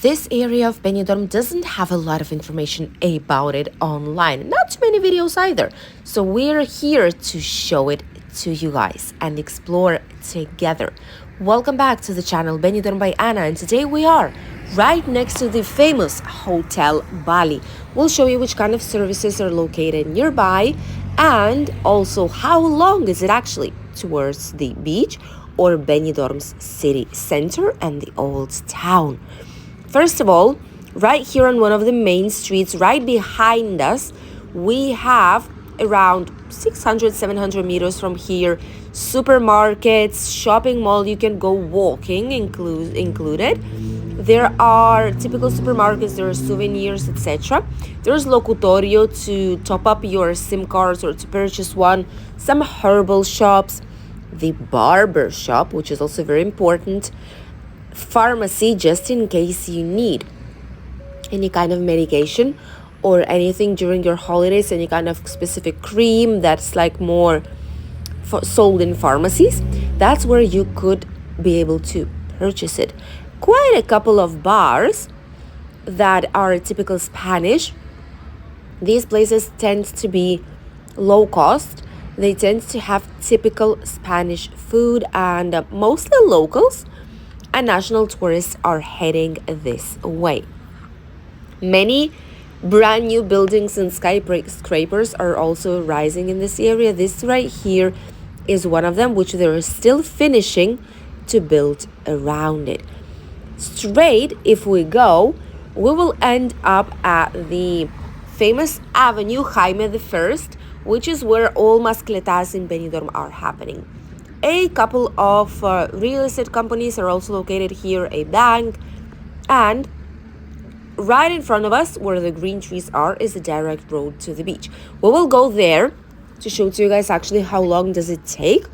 This area of Benidorm doesn't have a lot of information about it online. Not too many videos either. So we're here to show it to you guys and explore together. Welcome back to the channel Benidorm by Anna, and today we are right next to the famous Hotel Bali. We'll show you which kind of services are located nearby and also how long is it actually towards the beach or Benidorm's city center and the old town. First of all, right here on one of the main streets, right behind us, we have around 600-700 meters from here, supermarkets, shopping mall, you can go walking included. There are typical supermarkets, there are souvenirs, etc. There's locutorio to top up your SIM cards or to purchase one, some herbal shops, the barber shop, which is also very important, pharmacy just in case you need any kind of medication or anything during your holidays, any kind of specific cream that's like more sold in pharmacies. That's where you could be able to purchase it. Quite a couple of bars that are typical Spanish. These places tend to be low cost. They tend to have typical Spanish food, and mostly locals and national tourists are heading this way. Many brand new buildings and skyscrapers are also rising in this area. This right here is one of them, which they're still finishing to build around it. Straight, if we go, we will end up at the famous Avenue Jaime I, which is where all mascletas in Benidorm are happening. A couple of real estate companies are also located here, a bank, and right in front of us, where the green trees are, is a direct road to the beach. We will go there to show to you guys actually how long does it take,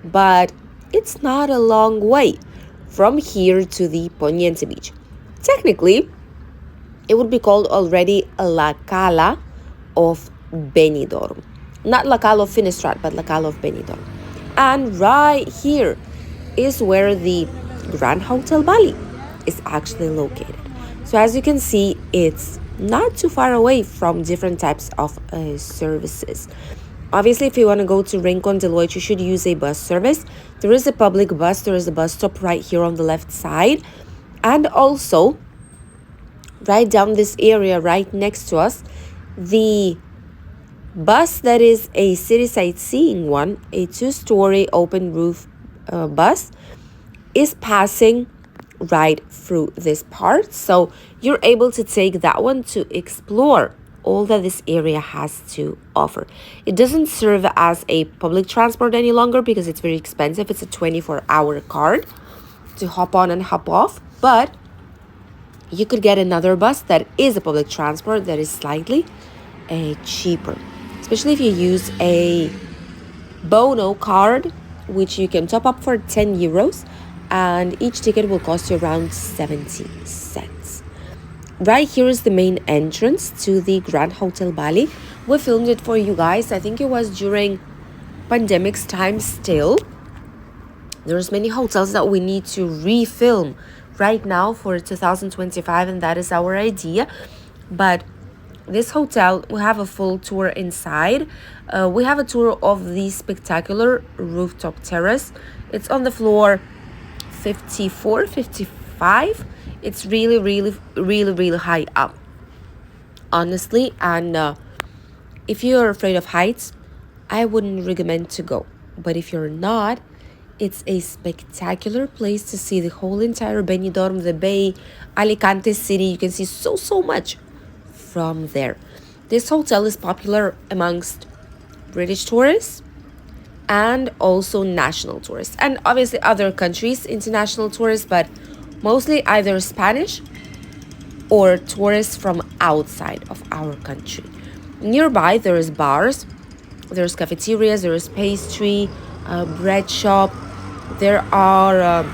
but it's not a long way from here to the Poniente Beach. Technically, it would be called already La Cala of Benidorm. Not La Cala of Finestrat, but La Cala of Benidorm. And right here is where the Grand Hotel Bali is actually located. So as you can see, it's not too far away from different types of services. Obviously, if you want to go to Rincon Deloitte, you should use a bus service. There is a public bus. There is a bus stop right here on the left side. And also, right down this area, right next to us, the bus that is a city sightseeing one, a 2-story open roof bus, is passing right through this part. So you're able to take that one to explore all that this area has to offer. It doesn't serve as a public transport any longer because it's very expensive. It's a 24-hour card to hop on and hop off, but you could get another bus that is a public transport that is slightly cheaper, especially if you use a Bono card, which you can top up for 10 euros, and each ticket will cost you around 70 cents. Right here is the main entrance to the Grand Hotel Bali. We filmed it for you guys. I think it was during pandemic's time still. There's many hotels that we need to refilm right now for 2025, and that is our idea. But this hotel, we have a full tour inside. We have a tour of the spectacular rooftop terrace. It's on the floor 54, 55. It's really high up, honestly. And if you're afraid of heights, I wouldn't recommend to go. But if you're not, it's a spectacular place to see the whole entire Benidorm, the bay, Alicante city. You can see so much from there. This hotel is popular amongst British tourists and also national tourists, and obviously other countries' international tourists, but mostly either Spanish or tourists from outside of our country. Nearby, there is bars, there's cafeterias, there is pastry, bread shop. There are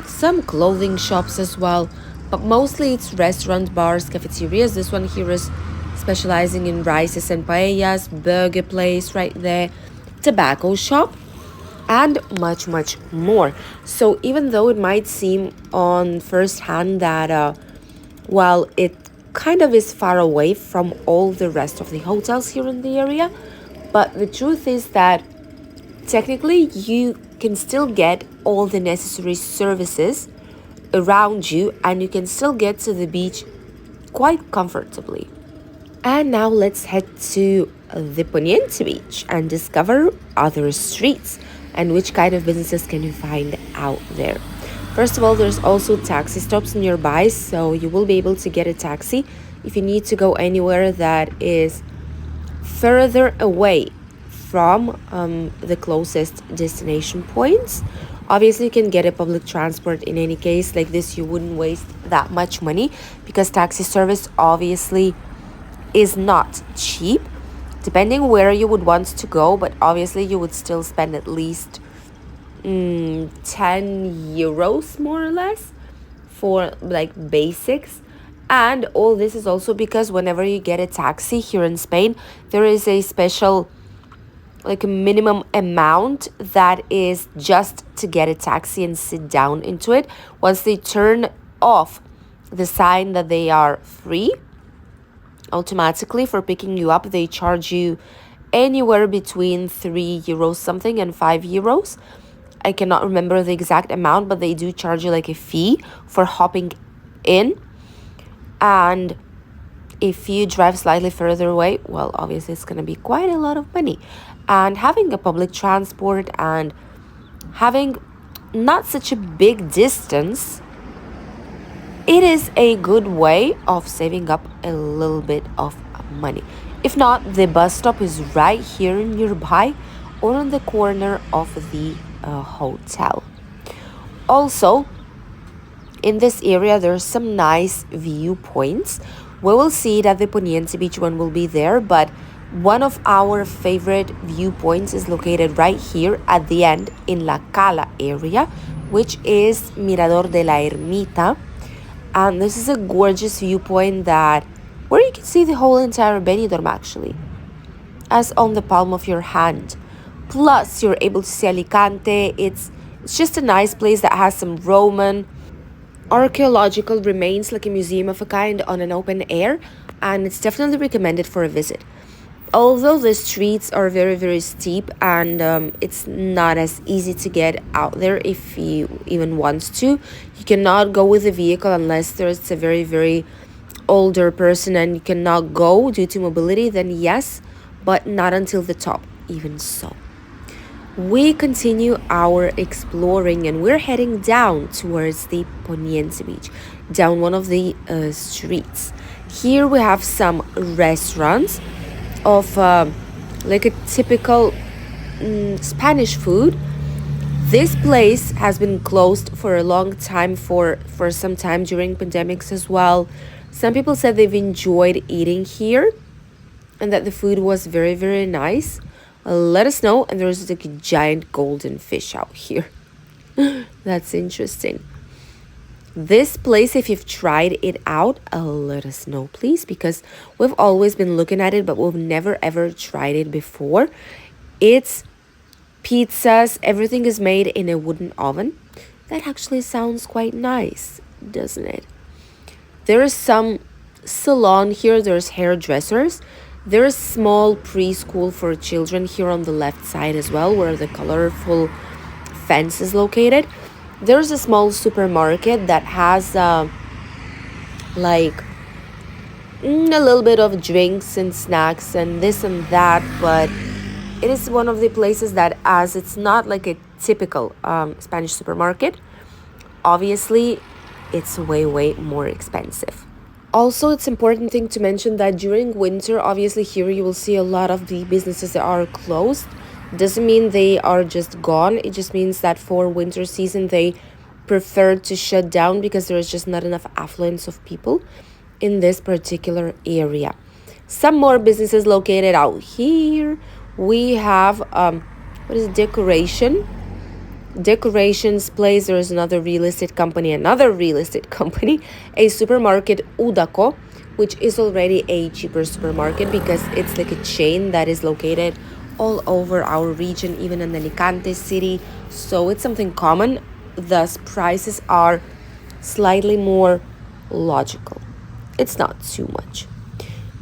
some clothing shops as well, but mostly it's restaurant, bars, cafeterias. This one here is specializing in rices and paellas, burger place right there, tobacco shop, and much more. So even though it might seem on first hand that while it kind of is far away from all the rest of the hotels here in the area. But the truth is that technically you can still get all the necessary services around you and you can still get to the beach quite comfortably. And now let's head to the Poniente Beach and discover other streets and which kind of businesses can you find out there. First of all, there's also taxi stops nearby, so you will be able to get a taxi if you need to go anywhere that is further away from the closest destination points. Obviously, you can get a public transport in any case. Like this, you wouldn't waste that much money because taxi service obviously is not cheap, depending where you would want to go, but obviously you would still spend at least 10 euros more or less for like basics. And all this is also because whenever you get a taxi here in Spain, there is a special like a minimum amount that is just to get a taxi and sit down into it. Once they turn off the sign that they are free, automatically for picking you up they charge you anywhere between 3 euros something and 5 euros. I cannot remember the exact amount, but they do charge you like a fee for hopping in. And if you drive slightly further away, well, obviously it's going to be quite a lot of money. And having a public transport and having not such a big distance, it is a good way of saving up a little bit of money. If not, the bus stop is right here nearby or on the corner of the hotel. Also, in this area, there's some nice viewpoints. We will see it at the Poniente Beach when we'll be there, but one of our favorite viewpoints is located right here at the end in La Cala area, which is Mirador de la Ermita. And this is a gorgeous viewpoint that where you can see the whole entire Benidorm actually, as on the palm of your hand. Plus, you're able to see Alicante. It's just a nice place that has some Roman archaeological remains, like a museum of a kind on an open air, and it's definitely recommended for a visit. Although the streets are very, very steep and it's not as easy to get out there if you even want to. You cannot go with a vehicle unless there's a very, very older person and you cannot go due to mobility, then yes, but not until the top, even so. We continue our exploring and we're heading down towards the Poniente Beach, down one of the streets. Here we have some restaurants of like a typical Spanish food. This place has been closed for a long time, for some time during pandemics as well. Some people said they've enjoyed eating here and that the food was very, very nice. Let us know. And there's like a giant golden fish out here. That's interesting. This place, if you've tried it out, let us know, please, because we've always been looking at it, but we've never ever tried it before. It's pizzas. Everything is made in a wooden oven. That actually sounds quite nice, doesn't it? There is some salon here. There's hairdressers. There's small preschool for children here on the left side as well, where the colorful fence is located. There's a small supermarket that has like a little bit of drinks and snacks and this and that, but it is one of the places that, as it's not like a typical Spanish supermarket, obviously it's way, way more expensive. Also, it's important thing to mention that during winter, obviously here you will see a lot of the businesses that are closed. Doesn't mean they are just gone. It just means that for winter season, they prefer to shut down because there is just not enough affluence of people in this particular area. Some more businesses located out here. We have, what is it? Decorations place. There is another real estate company, a supermarket, Udaco, which is already a cheaper supermarket because it's like a chain that is located all over our region, even in the Alicante city. So it's something common. Thus, prices are slightly more logical. it's not too much.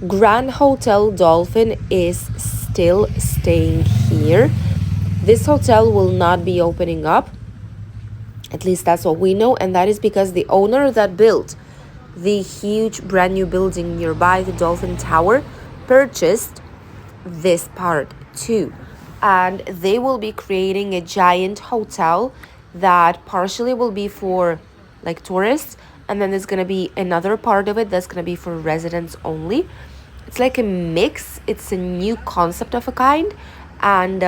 Grand Hotel Dolphin is still staying here. This hotel will not be opening up. At least that's what we know, and that is because the owner that built the huge brand new building nearby, the Dolphin Tower, purchased this part too. And they will be creating a giant hotel that partially will be for like tourists, and then there's gonna be another part of it that's gonna be for residents only. It's like a mix. It's a new concept of a kind, and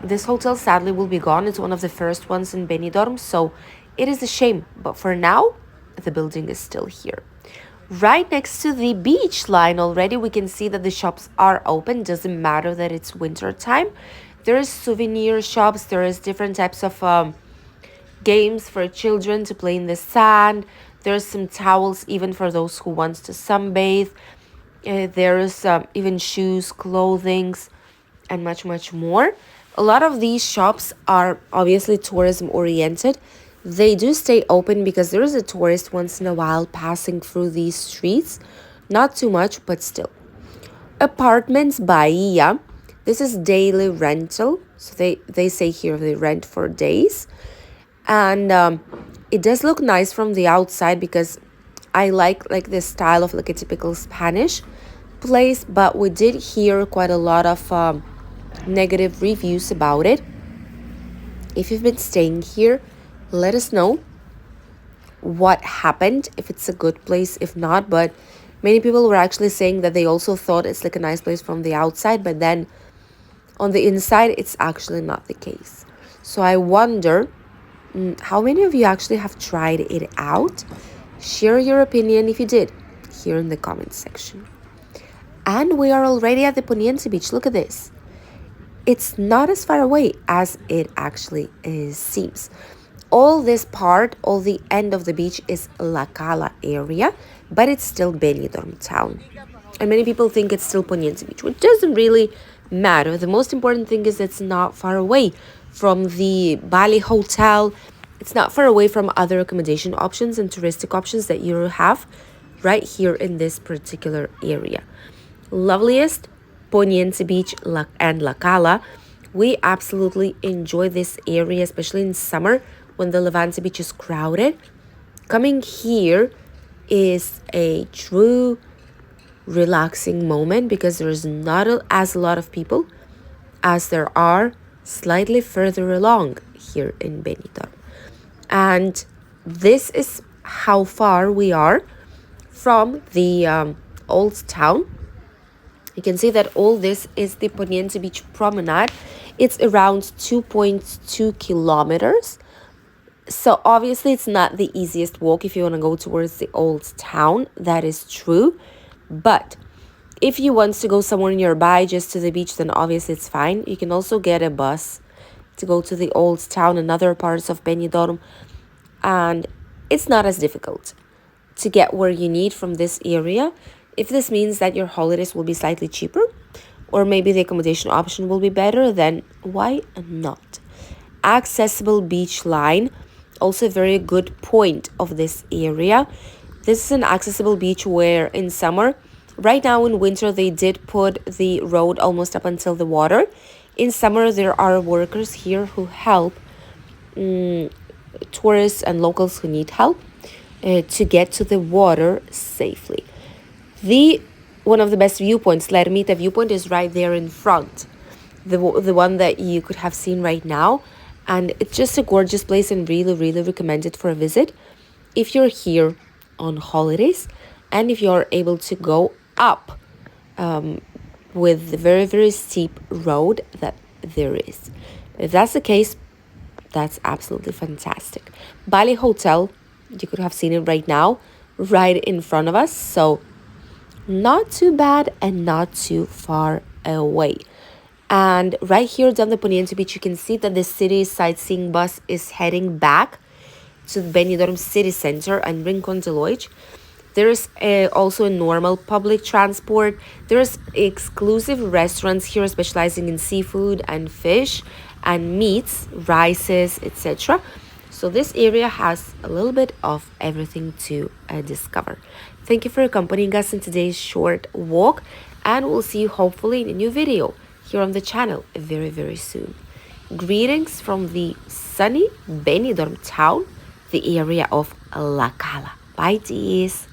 this hotel sadly will be gone. It's one of the first ones in Benidorm, so it is a shame. But for now, the building is still here. Right next to the beach line already, we can see that the shops are open. Doesn't matter that it's winter time. There's souvenir shops. There is different types of games for children to play in the sand. There's some towels even for those who want to sunbathe. There's even shoes, clothings, and much, much more. A lot of these shops are obviously tourism oriented. They do stay open because there is a tourist once in a while passing through these streets. Not too much, but still. Apartments Bahia. This is daily rental. So they say here they rent for days. And it does look nice from the outside because I like this style of like a typical Spanish place. But we did hear quite a lot of negative reviews about it. If you've been staying here, let us know what happened, if it's a good place, if not. But many people were actually saying that they also thought it's like a nice place from the outside, but then on the inside it's actually not the case. So I wonder how many of you actually have tried it out. Share your opinion if you did here in the comment section. And we are already at the Poniente Beach. Look at this. It's not as far away as it actually seems. All this part, all the end of the beach is La Cala area, but it's still Benidorm town. And many people think it's still Poniente Beach, which doesn't really matter. The most important thing is it's not far away from the Bali hotel. It's not far away from other accommodation options and touristic options that you have right here in this particular area. Loveliest Poniente Beach and La Cala. We absolutely enjoy this area, especially in summer when the Levante Beach is crowded. Coming here is a true relaxing moment because there's not as a lot of people as there are slightly further along here in Benidorm. And this is how far we are from the old town. You can see that all this is the Poniente Beach promenade. It's around 2.2 kilometers. So obviously it's not the easiest walk if you want to go towards the old town. That is true. But if you want to go somewhere nearby just to the beach, then obviously it's fine. You can also get a bus to go to the old town and other parts of Benidorm. And it's not as difficult to get where you need from this area. If this means that your holidays will be slightly cheaper, or maybe the accommodation option will be better, then why not? Accessible beach line, also a very good point of this area. This is an accessible beach where in summer, right now in winter, they did put the road almost up until the water. In summer, there are workers here who help tourists and locals who need help to get to the water safely. One of the best viewpoints, La Ermita viewpoint, is right there in front. The one that you could have seen right now. And it's just a gorgeous place and really, really recommend it for a visit if you're here on holidays and if you're able to go up with the very, very steep road that there is. If that's the case, that's absolutely fantastic. Bali Hotel, you could have seen it right now, right in front of us. So not too bad and not too far away. And right here down the Poniente Beach, you can see that the city sightseeing bus is heading back to Benidorm city center and Rincon de Loix. There's also a normal public transport. There's exclusive restaurants here specializing in seafood and fish and meats, rices, etc. So So this area has a little bit of everything to discover. Thank you for accompanying us in today's short walk, and we'll see you hopefully in a new video here on the channel very, very soon. Greetings from the sunny Benidorm town, the area of La Cala. Bye, dears.